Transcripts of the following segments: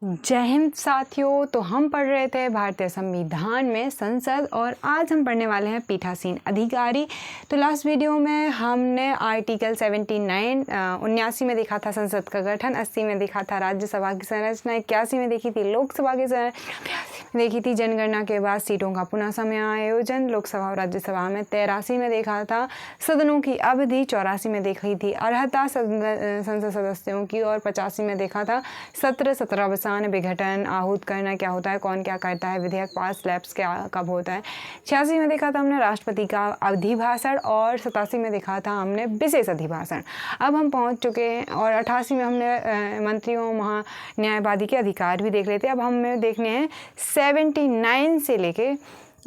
जय हिंद साथियों। तो हम पढ़ रहे थे भारतीय संविधान में संसद और आज हम पढ़ने वाले हैं पीठासीन अधिकारी। तो लास्ट वीडियो में हमने आर्टिकल 79 में देखा था संसद का गठन, 80 में देखा था राज्यसभा की संरचना, 81 में देखी थी लोकसभा की संरचना, देखी थी जनगणना के बाद सीटों का पुनः समायोजन, लोकसभा और राज्यसभा में 83 में देखा था सदनों की अवधि, 84 में देखी थी अर्हता संसद सदस्यों की और 85 में देखा था सत्र, 17 विघटन, आहूत करना क्या होता है, कौन क्या करता है, विधेयक पास लैप्स क्या कब होता है। 86 में देखा था हमने राष्ट्रपति का अधिभाषण और 87 में देखा था हमने विशेष अधिभाषण। अब हम पहुंच चुके हैं और 88 में हमने मंत्रियों महा न्यायवादी के अधिकार भी देख लेते हैं। अब हमें देखने हैं 79 से लेके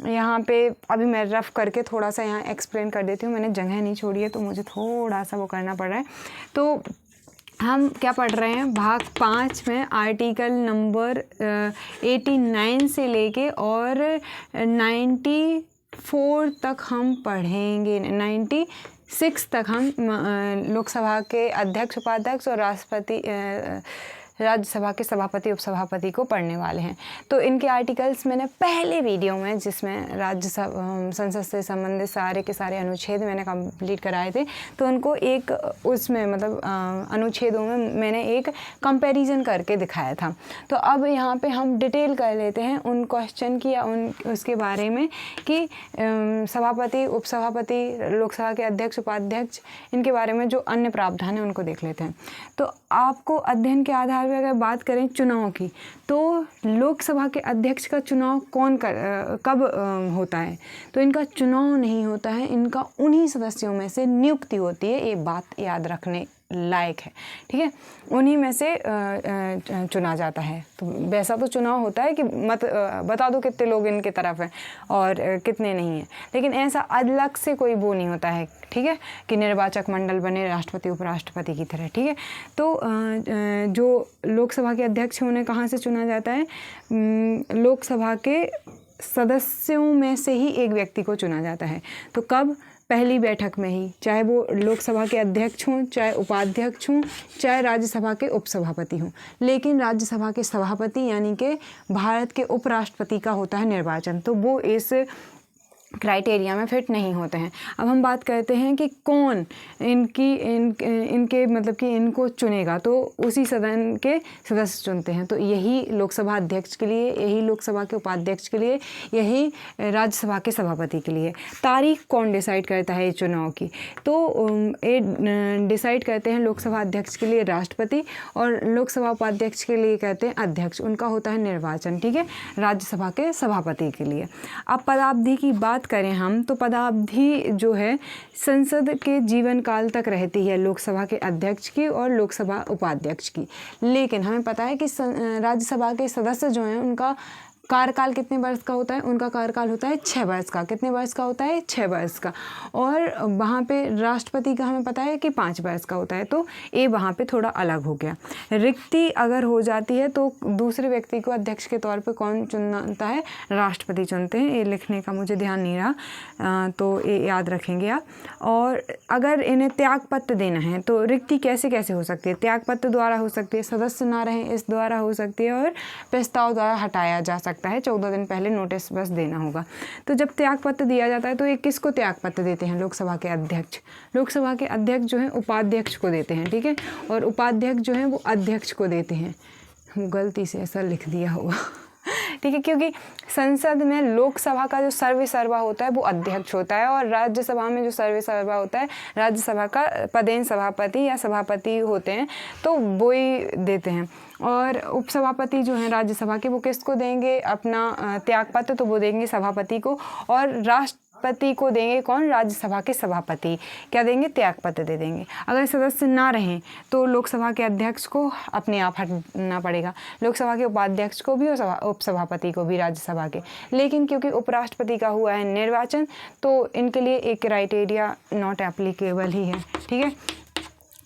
यहाँ पे। अभी मैं रफ करके थोड़ा सा यहाँ एक्सप्लेन कर देती हूँ, मैंने जगह नहीं छोड़ी है तो मुझे थोड़ा सा वो करना पड़ रहा है। तो हम क्या पढ़ रहे हैं, भाग 5 में आर्टिकल नंबर 89 से लेके और 94 तक हम पढ़ेंगे, 96 तक हम लोकसभा के अध्यक्ष, उपाध्यक्ष और राज्यसभा के सभापति उपसभापति को पढ़ने वाले हैं। तो इनके आर्टिकल्स मैंने पहले वीडियो में, जिसमें राज्यसभा संसद से संबंधित सारे के सारे अनुच्छेद मैंने कंप्लीट कराए थे, तो उनको एक उसमें मतलब अनुच्छेदों में मैंने एक कंपैरिजन करके दिखाया था। तो अब यहाँ पे हम डिटेल कर लेते हैं उन क्वेश्चन की या उन उसके बारे में कि सभापति उपसभापति, लोकसभा के अध्यक्ष उपाध्यक्ष, इनके बारे में जो अन्य प्रावधान है उनको देख लेते हैं। तो आपको अध्ययन के आधार पर अगर बात करें चुनाव की, तो लोकसभा के अध्यक्ष का चुनाव कब होता है, तो इनका चुनाव नहीं होता है, इनका उन्हीं सदस्यों में से नियुक्ति होती है। ये बात याद रखने लायक है, ठीक है। उन्हीं में से चुना जाता है। तो वैसा तो चुनाव होता है कि मत बता दो कितने लोग इनके तरफ हैं और कितने नहीं हैं, लेकिन ऐसा अलग से कोई वो नहीं होता है, ठीक है, कि निर्वाचक मंडल बने राष्ट्रपति उपराष्ट्रपति की तरह, ठीक है। तो जो लोकसभा के अध्यक्ष हैं उन्हें कहाँ से चुना जाता है, लोकसभा के सदस्यों में से ही एक व्यक्ति को चुना जाता है। तो कब, पहली बैठक में ही, चाहे वो लोकसभा के अध्यक्ष हों, चाहे उपाध्यक्ष हों, चाहे राज्यसभा के उपसभापति हों। लेकिन राज्यसभा के सभापति यानी कि भारत के उपराष्ट्रपति का होता है निर्वाचन, तो वो इस क्राइटेरिया में फिट नहीं होते हैं। अब हम बात करते हैं कि कौन इनके मतलब कि इनको चुनेगा, तो उसी सदन के सदस्य चुनते हैं। तो यही लोकसभा अध्यक्ष के लिए, यही लोकसभा के उपाध्यक्ष के लिए, यही राज्यसभा के सभापति के लिए। तारीख कौन डिसाइड करता है चुनाव की, तो ये डिसाइड करते हैं लोकसभा अध्यक्ष के लिए राष्ट्रपति और लोकसभा उपाध्यक्ष के लिए कहते हैं अध्यक्ष, उनका होता है निर्वाचन, ठीक है, राज्यसभा के सभापति के लिए। अब पदावधि की बात करें हम, तो पदावधि जो है संसद के जीवन काल तक रहती है लोकसभा के अध्यक्ष की और लोकसभा उपाध्यक्ष की। लेकिन हमें पता है कि राज्यसभा के सदस्य जो हैं उनका कार्यकाल कितने वर्ष का होता है, उनका कार्यकाल होता है 6 वर्ष का। कितने वर्ष का होता है, 6 वर्ष का। और वहाँ पे राष्ट्रपति का हमें पता है कि 5 वर्ष का होता है, तो ये वहाँ पे थोड़ा अलग हो गया। रिक्ति अगर हो जाती है तो दूसरे व्यक्ति को अध्यक्ष के तौर पे कौन चुनता है, राष्ट्रपति चुनते हैं। ये लिखने का मुझे ध्यान नहीं रहा, तो ये याद रखेंगे आप। और अगर इन्हें त्यागपत्र देना है तो रिक्ति कैसे कैसे हो सकती है, त्यागपत्र द्वारा हो सकती है, सदस्य ना रहें इस द्वारा हो सकती है, और प्रस्ताव द्वारा हटाया जा सकता है। 14 दिन पहले नोटिस बस देना होगा। तो जब त्यागपत्र दिया जाता है तो ये किसको त्यागपत्र देते हैं, लोकसभा के अध्यक्ष। लोकसभा के अध्यक्ष जो है उपाध्यक्ष को देते हैं, ठीक है, और उपाध्यक्ष जो है वो अध्यक्ष को देते हैं। गलती से ऐसा लिख दिया होगा, ठीक है, क्योंकि संसद में लोकसभा का जो सर्वेसर्वा होता है वो अध्यक्ष होता है और राज्यसभा में जो सर्वेसर्वा होता है, राज्यसभा का पदेन सभापति या सभापति होते हैं, तो वो ही देते हैं। और उपसभापति जो हैं राज्यसभा के, वो किसको देंगे अपना त्यागपत्र, तो वो देंगे सभापति को, और राष्ट्रपति को देंगे कौन, राज्यसभा के सभापति क्या देंगे, त्यागपत्र दे देंगे। अगर सदस्य ना रहें तो लोकसभा के अध्यक्ष को अपने आप हटना पड़ेगा, लोकसभा के उपाध्यक्ष को भी और उपसभापति को भी राज्यसभा के। लेकिन क्योंकि उपराष्ट्रपति का हुआ है निर्वाचन, तो इनके लिए एक क्राइटेरिया नॉट एप्लीकेबल ही है, ठीक है।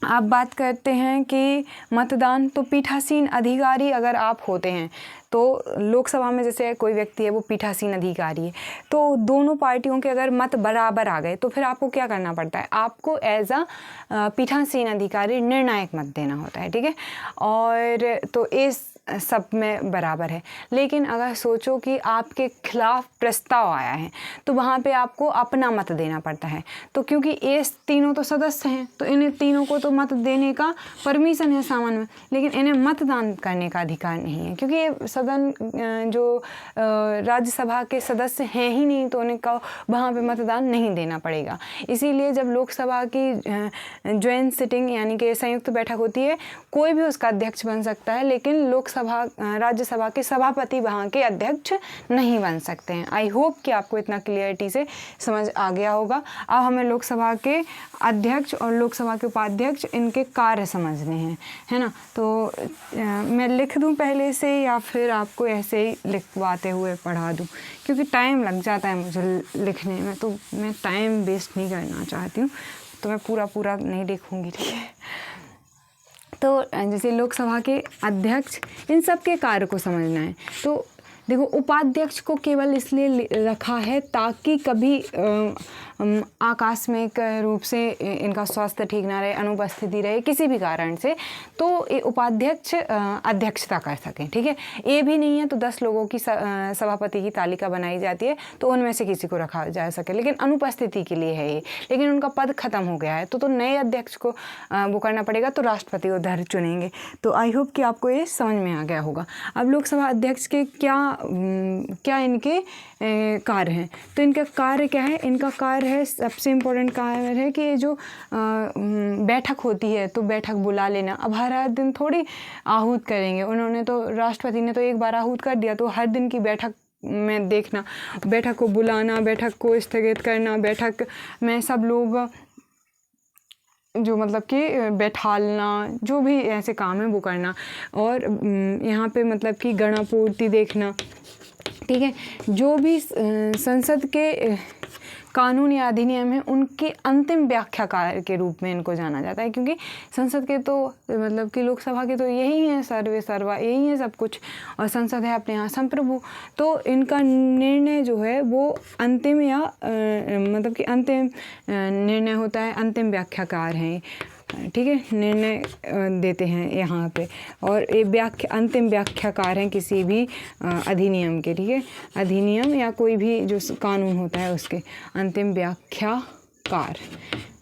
आप बात करते हैं कि मतदान, तो पीठासीन अधिकारी अगर आप होते हैं तो लोकसभा में जैसे कोई व्यक्ति है वो पीठासीन अधिकारी है, तो दोनों पार्टियों के अगर मत बराबर आ गए तो फिर आपको क्या करना पड़ता है, आपको एज अ पीठासीन अधिकारी निर्णायक मत देना होता है, ठीक है। और तो इस सब में बराबर है। लेकिन अगर सोचो कि आपके खिलाफ प्रस्ताव आया है तो वहाँ पे आपको अपना मत देना पड़ता है। तो क्योंकि ये तीनों तो सदस्य हैं तो इन्हें तीनों को तो मत देने का परमिशन है सामान्य में, लेकिन इन्हें मतदान करने का अधिकार नहीं है, क्योंकि ये सदन जो राज्यसभा के सदस्य हैं ही नहीं, तो उन्हें का वहाँ पे मतदान नहीं देना पड़ेगा। इसीलिए जब लोकसभा की ज्वाइंट सिटिंग यानी कि संयुक्त बैठक होती है, कोई भी उसका अध्यक्ष बन सकता है, लेकिन राज्यसभा के सभापति वहाँ के अध्यक्ष नहीं बन सकते हैं। आई होप कि आपको इतना क्लियरिटी से समझ आ गया होगा। अब हमें लोकसभा के अध्यक्ष और लोकसभा के उपाध्यक्ष इनके कार्य समझने हैं, है ना। तो मैं लिख दूं पहले से या फिर आपको ऐसे ही लिखवाते हुए पढ़ा दूं, क्योंकि टाइम लग जाता है मुझे लिखने में, तो मैं टाइम वेस्ट नहीं करना चाहती हूँ, तो मैं पूरा नहीं लिखूँगी, ठीक है। तो जैसे लोकसभा के अध्यक्ष, इन सब के कार्य को समझना है। तो देखो, उपाध्यक्ष को केवल इसलिए रखा है ताकि कभी आकस्मिक रूप से इनका स्वास्थ्य ठीक ना रहे, अनुपस्थिति रहे किसी भी कारण से, तो ये उपाध्यक्ष अध्यक्षता कर सकें, ठीक है। ये भी नहीं है तो 10 लोगों की सभापति की तालिका बनाई जाती है तो उनमें से किसी को रखा जा सके, लेकिन अनुपस्थिति के लिए है ये, लेकिन उनका पद खत्म हो गया है तो नए अध्यक्ष को वो करना पड़ेगा, तो राष्ट्रपति उधर चुनेंगे। तो आई होप कि आपको ये समझ में आ गया होगा। अब लोकसभा अध्यक्ष के क्या इनके कार्य हैं, तो इनका कार्य क्या है? इनका कार्य है, सबसे इम्पोर्टेंट कार्य है कि जो बैठक होती है तो बैठक बुला लेना। अब हर दिन थोड़ी आहूत करेंगे, उन्होंने तो, राष्ट्रपति ने तो एक बार आहूत कर दिया, तो हर दिन की बैठक में देखना, बैठक को बुलाना, बैठक को स्थगित करना, बैठक में सब लोग जो मतलब कि बैठालना, जो भी ऐसे काम है वो करना, और यहाँ पे मतलब कि गणापूर्ति देखना, ठीक है। जो भी संसद के कानून या अधिनियम है उनके अंतिम व्याख्याकार के रूप में इनको जाना जाता है, क्योंकि संसद के तो मतलब कि लोकसभा के तो यही है सर्वे सर्वा, यही है सब कुछ, और संसद है अपने यहाँ संप्रभु। तो इनका निर्णय जो है वो अंतिम या मतलब कि अंतिम निर्णय होता है, अंतिम व्याख्याकार हैं, ठीक है, निर्णय देते हैं यहाँ पे, और ये अंतिम व्याख्याकार हैं किसी भी अधिनियम के, ठीक है। अधिनियम या कोई भी जो कानून होता है उसके अंतिम व्याख्याकार।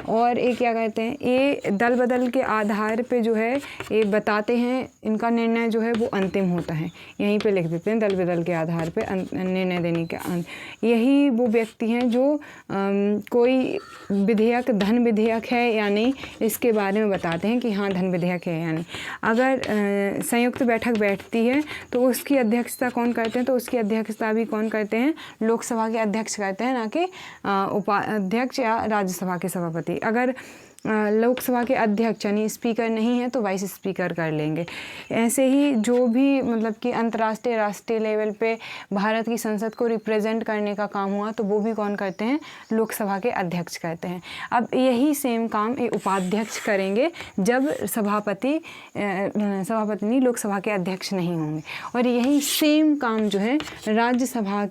और ये क्या कहते हैं, ये दल बदल के आधार पे जो है ये बताते हैं, इनका निर्णय जो है वो अंतिम होता है, यहीं पे लिख देते हैं दल बदल के आधार पे निर्णय देने के यही वो व्यक्ति हैं जो कोई विधेयक धन विधेयक है या नहीं, इसके बारे में बताते हैं कि हाँ धन विधेयक है या नहीं। अगर संयुक्त बैठक बैठती है तो उसकी अध्यक्षता कौन करते हैं, तो उसकी अध्यक्षता भी कौन करते हैं, लोकसभा के अध्यक्ष करते हैं, ना कि उपाध्यक्ष या राज्यसभा के सभापति। अगर लोकसभा के अध्यक्ष यानी स्पीकर नहीं है तो वाइस स्पीकर कर लेंगे। ऐसे ही जो भी मतलब कि अंतर्राष्ट्रीय राष्ट्रीय लेवल पे भारत की संसद को रिप्रेजेंट करने का काम हुआ तो वो भी कौन करते हैं, लोकसभा के अध्यक्ष करते हैं। अब यही सेम काम ये उपाध्यक्ष करेंगे जब सभापति नहीं लोकसभा के अध्यक्ष नहीं होंगे, और यही सेम काम जो है राज्यसभा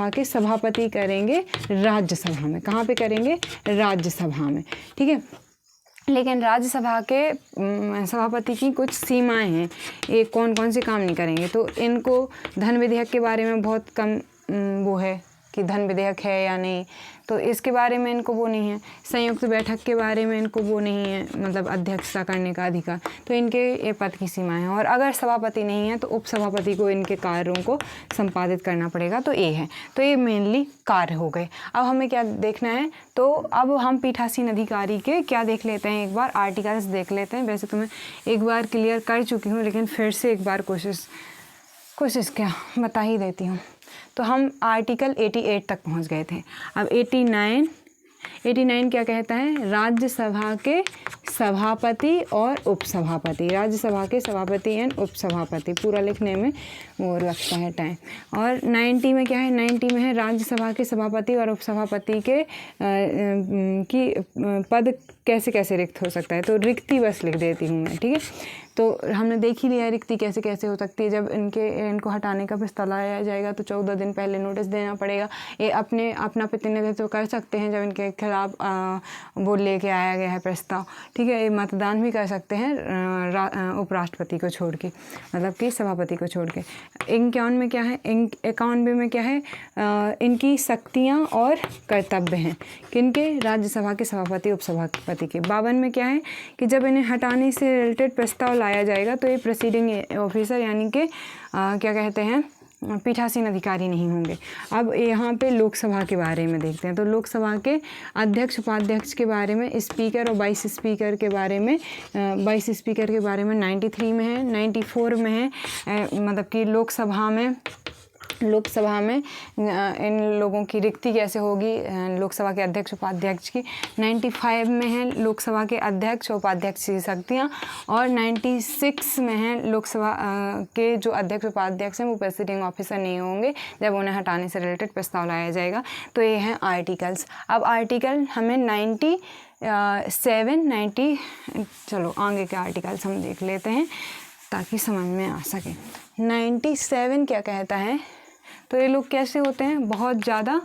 के सभापति करेंगे राज्यसभा में। कहाँ पे करेंगे, राज्यसभा में, ठीक है। लेकिन राज्यसभा के सभापति की कुछ सीमाएं हैं, ये कौन कौन से काम नहीं करेंगे। तो इनको धन विधेयक के बारे में बहुत कम वो है कि धन विधेयक है या नहीं, तो इसके बारे में इनको वो नहीं है। संयुक्त बैठक के बारे में इनको वो नहीं है, मतलब अध्यक्षता करने का अधिकार। तो इनके ये पद की सीमाएं हैं, और अगर सभापति नहीं है तो उपसभापति को इनके कार्यों को संपादित करना पड़ेगा। तो ये है, तो ये मेनली कार्य हो गए। अब हमें क्या देखना है, तो अब हम पीठासीन अधिकारी के क्या देख लेते हैं, एक बार आर्टिकल्स देख लेते हैं। वैसे तो मैं एक बार क्लियर कर चुकी हूँ, लेकिन फिर से एक बार कोशिश क्या बता ही देती हूँ। तो हम आर्टिकल 88 तक पहुंच गए थे। अब 89 क्या कहता है, राज्यसभा के सभापति और उपसभापति, राज्यसभा के सभापति एंड उपसभापति, पूरा लिखने में वो लगता है टाइम। और 90 में क्या है, 90 में है राज्यसभा के सभापति और उपसभापति के की पद कैसे कैसे रिक्त हो सकता है। तो रिक्ति बस लिख देती हूँ मैं, ठीक है। तो हमने देख ही लिया रिक्ति कैसे कैसे हो सकती है। जब इनको हटाने का प्रस्ताव लाया जाएगा तो 14 दिन पहले नोटिस देना पड़ेगा। ये अपना प्रतिनिधित्व कर सकते हैं जब इनके खिलाफ वो लेके आया गया है प्रस्ताव, ठीक है। ठीक है। ये मतदान भी कर सकते हैं उपराष्ट्रपति को छोड़ के, मतलब कि सभापति को छोड़ के। 51 में क्या है, 91 में क्या है, इनकी शक्तियाँ और कर्तव्य हैं किनके, राज्यसभा के सभापति उपसभापति के। 52 में क्या है कि जब इन्हें हटाने से रिलेटेड प्रस्ताव लाया जाएगा तो ये प्रोसीडिंग ऑफिसर यानी कि क्या कहते हैं, पीठासीन अधिकारी नहीं होंगे। अब यहाँ पे लोकसभा के बारे में देखते हैं। तो लोकसभा के अध्यक्ष उपाध्यक्ष के बारे में, स्पीकर और वाइस स्पीकर के बारे में, वाइस स्पीकर के बारे में 93 में है, 94 में है, मतलब कि लोकसभा में इन लोगों की रिक्ति कैसे होगी लोकसभा के अध्यक्ष उपाध्यक्ष की। 95 में है लोकसभा के अध्यक्ष उपाध्यक्ष की शक्तियाँ, और 96 में है लोकसभा के जो अध्यक्ष उपाध्यक्ष हैं वो प्रेसिडिंग ऑफिसर नहीं होंगे जब उन्हें हटाने से रिलेटेड प्रस्ताव लाया जाएगा। तो ये हैं आर्टिकल्स। अब आर्टिकल हमें 90 चलो आगे के आर्टिकल्स हम देख लेते हैं ताकि समझ में आ सके। 97 क्या कहता है, तो ये लोग कैसे होते हैं, बहुत ज़्यादा,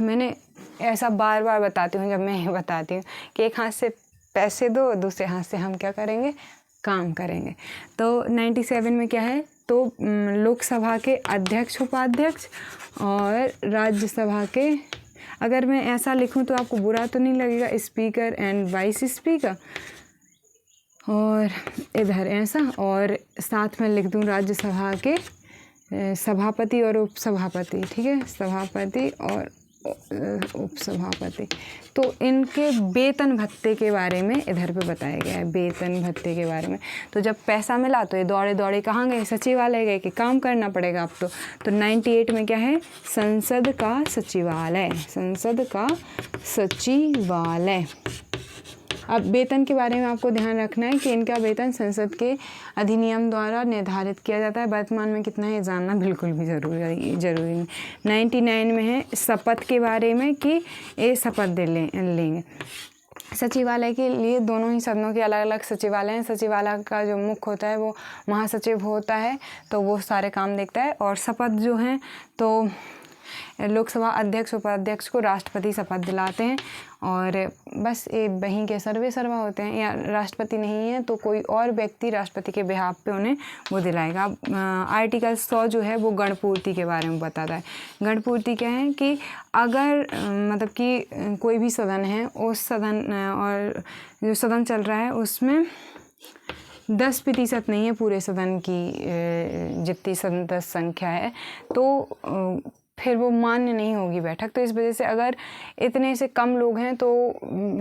मैंने ऐसा बार बार बताती हूँ जब मैं ये बताती हूँ कि एक हाथ से पैसे दो, दूसरे हाथ से हम क्या करेंगे, काम करेंगे। तो 97 में क्या है, तो लोकसभा के अध्यक्ष उपाध्यक्ष और राज्यसभा के, अगर मैं ऐसा लिखूँ तो आपको बुरा तो नहीं लगेगा, स्पीकर एंड वाइस स्पीकर, और इधर ऐसा, और साथ में लिख दूँ राज्यसभा के सभापति और उपसभापति, ठीक है, सभापति और उपसभापति। तो इनके वेतन भत्ते के बारे में इधर पे बताया गया है, वेतन भत्ते के बारे में। तो जब पैसा मिला तो ये दौड़े दौड़े कहाँ गए, सचिवालय गए कि काम करना पड़ेगा अब तो 98 में क्या है, संसद का सचिवालय, संसद का सचिवालय। अब वेतन के बारे में आपको ध्यान रखना है कि इनका वेतन संसद के अधिनियम द्वारा निर्धारित किया जाता है। वर्तमान में कितना है ये जानना बिल्कुल भी ज़रूरी नहीं। 99 में है शपथ के बारे में कि ये शपथ लेंगे। सचिवालय के लिए दोनों ही सदनों के अलग अलग सचिवालय हैं। सचिवालय का जो मुख्य होता है वो महासचिव होता है, तो वो सारे काम देखता है। और शपथ जो हैं तो लोकसभा अध्यक्ष उपाध्यक्ष को राष्ट्रपति शपथ दिलाते हैं, और बस ये वहीं के सर्वा होते हैं, या राष्ट्रपति नहीं है तो कोई और व्यक्ति राष्ट्रपति के बिहाफ पे उन्हें वो दिलाएगा। आर्टिकल 100 जो है वो गणपूर्ति के बारे में बताता है। गणपूर्ति क्या है कि अगर मतलब कि कोई भी सदन है, उस सदन और जो सदन चल रहा है उसमें 10% नहीं है पूरे सदन की जितनी सदस्य संख्या है, तो फिर वो मान्य नहीं होगी बैठक। तो इस वजह से अगर इतने से कम लोग हैं तो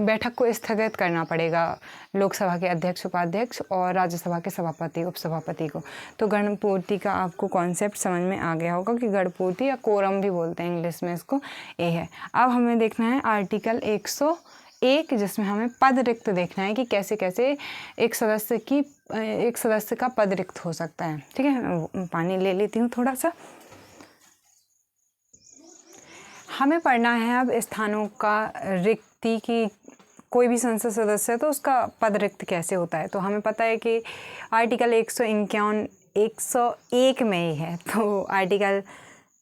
बैठक को स्थगित करना पड़ेगा लोकसभा के अध्यक्ष उपाध्यक्ष और राज्यसभा के सभापति उपसभापति को। तो गणपूर्ति का आपको कॉन्सेप्ट समझ में आ गया होगा कि गणपूर्ति या कोरम भी बोलते हैं इंग्लिश में इसको, ये है। अब हमें देखना है आर्टिकल 101 जिसमें हमें पद रिक्त देखना है कि कैसे कैसे एक सदस्य का पद रिक्त हो सकता है। ठीक है, पानी ले लेती हूँ थोड़ा सा। हमें पढ़ना है अब स्थानों का रिक्ति की, कोई भी संसद सदस्य है तो उसका पद रिक्त कैसे होता है। तो हमें पता है कि आर्टिकल 101 में ही है, तो आर्टिकल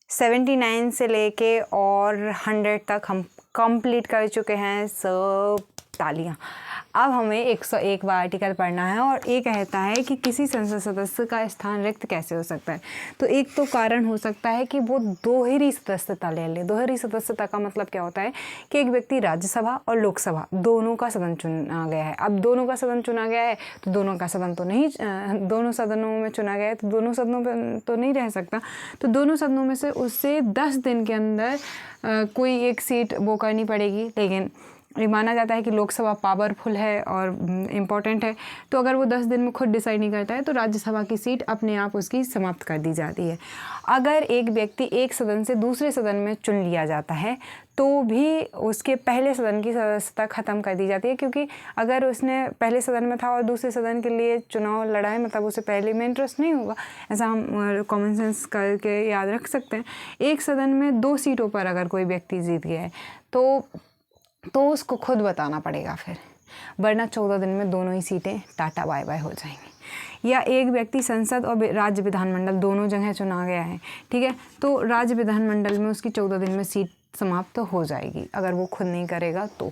79 से लेके और 100 तक हम कंप्लीट कर चुके हैं। सब तालियां। अब हमें 101 आर्टिकल पढ़ना है, और ये कहता है कि किसी संसद सदस्य का स्थान रिक्त कैसे हो सकता है। तो एक तो कारण हो सकता है कि वो दोहरी सदस्यता ले ले। दोहरी सदस्यता का मतलब क्या होता है कि एक व्यक्ति राज्यसभा और लोकसभा दोनों का सदन चुना गया है। अब दोनों का सदन चुना गया है तो दोनों का सदन तो नहीं, दोनों सदनों में चुना गया है तो दोनों सदनों पर तो नहीं रह सकता। तो दोनों सदनों में से उससे 10 दिन के अंदर कोई एक सीट वो करनी पड़ेगी। लेकिन ये माना जाता है कि लोकसभा पावरफुल है और इम्पॉर्टेंट है, तो अगर वो 10 दिन में खुद डिसाइड नहीं करता है तो राज्यसभा की सीट अपने आप उसकी समाप्त कर दी जाती है। अगर एक व्यक्ति एक सदन से दूसरे सदन में चुन लिया जाता है तो भी उसके पहले सदन की सदस्यता ख़त्म कर दी जाती है, क्योंकि अगर उसने पहले सदन में था और दूसरे सदन के लिए चुनाव लड़ा है, मतलब उसे पहले में इंटरेस्ट नहीं होगा। ऐसा हम कॉमन सेंस करके याद रख सकते हैं। एक सदन में 2 सीटों पर अगर कोई व्यक्ति जीत गया है तो उसको खुद बताना पड़ेगा फिर, वरना 14 दिन में दोनों ही सीटें टाटा बाय बाय हो जाएंगी। या एक व्यक्ति संसद और राज्य विधानमंडल दोनों जगह चुना गया है, ठीक है, तो राज्य विधानमंडल में उसकी 14 दिन में सीट समाप्त हो जाएगी अगर वो खुद नहीं करेगा तो।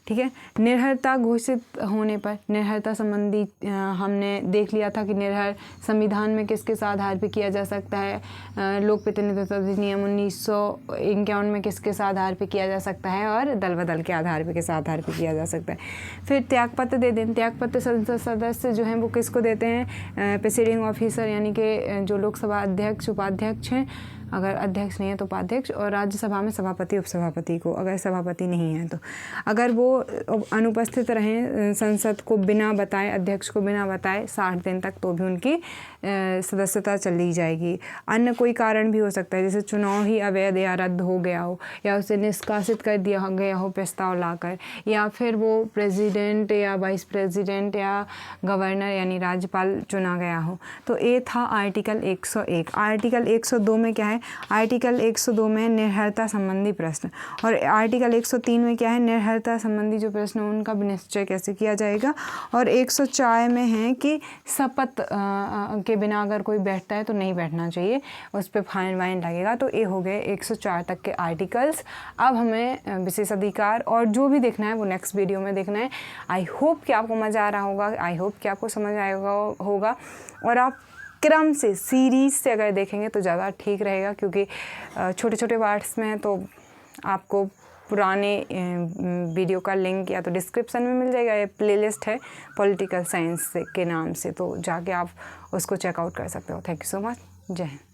ठीक है। निर्हरता घोषित होने पर निर्हरता संबंधी हमने देख लिया था कि निर्हर संविधान में किसके आधार पर किया जा सकता है, लोक प्रतिनिधित्व अधिनियम 1951 में किसके आधार पर किया जा सकता है, और दल बदल के आधार पर किस आधार पर किया जा सकता है। फिर त्यागपत्र दे दें। त्यागपत्र संसद सदस्य जो हैं वो किसको देते हैं, प्रेसिडिंग ऑफिसर यानी कि जो लोकसभा अध्यक्ष उपाध्यक्ष हैं, अगर अध्यक्ष नहीं है तो उपाध्यक्ष, और राज्यसभा में सभापति उपसभापति को, अगर सभापति नहीं है तो। अगर वो अनुपस्थित रहें संसद को बिना बताए, अध्यक्ष को बिना बताए 60 दिन तक, तो भी उनकी सदस्यता चली जाएगी। अन्य कोई कारण भी हो सकता है, जैसे चुनाव ही अवैध या रद्द हो गया हो, या उसे निष्कासित कर दिया गया हो प्रस्ताव लाकर, या फिर वो प्रेसिडेंट या वाइस प्रेसिडेंट या गवर्नर यानी राज्यपाल चुना गया हो। तो ये था आर्टिकल 101। आर्टिकल 102 में क्या है, आर्टिकल 102 में निर्हरता संबंधी प्रश्न, और आर्टिकल 103 में क्या है, निर्हरता संबंधी जो प्रश्न उनका निश्चय कैसे किया जाएगा। और 104 में है कि शपथ के बिना अगर कोई बैठता है तो नहीं बैठना चाहिए, उस पर फाइन वाइन लगेगा। तो ये हो गए 104 तक के आर्टिकल्स। अब हमें विशेष अधिकार और जो भी देखना है वो नेक्स्ट वीडियो में देखना है। आई होप कि आपको मज़ा आ रहा होगा, आई होप कि आपको समझ आएगा होगा, और आप क्रम से सीरीज़ से अगर देखेंगे तो ज़्यादा ठीक रहेगा, क्योंकि छोटे छोटे पार्ट्स में है तो आपको पुराने वीडियो का लिंक या तो डिस्क्रिप्शन में मिल जाएगा, या प्लेलिस्ट है पॉलिटिकल साइंस के नाम से, तो जाके आप उसको चेकआउट कर सकते हो। Thank you so much. जय हिंद।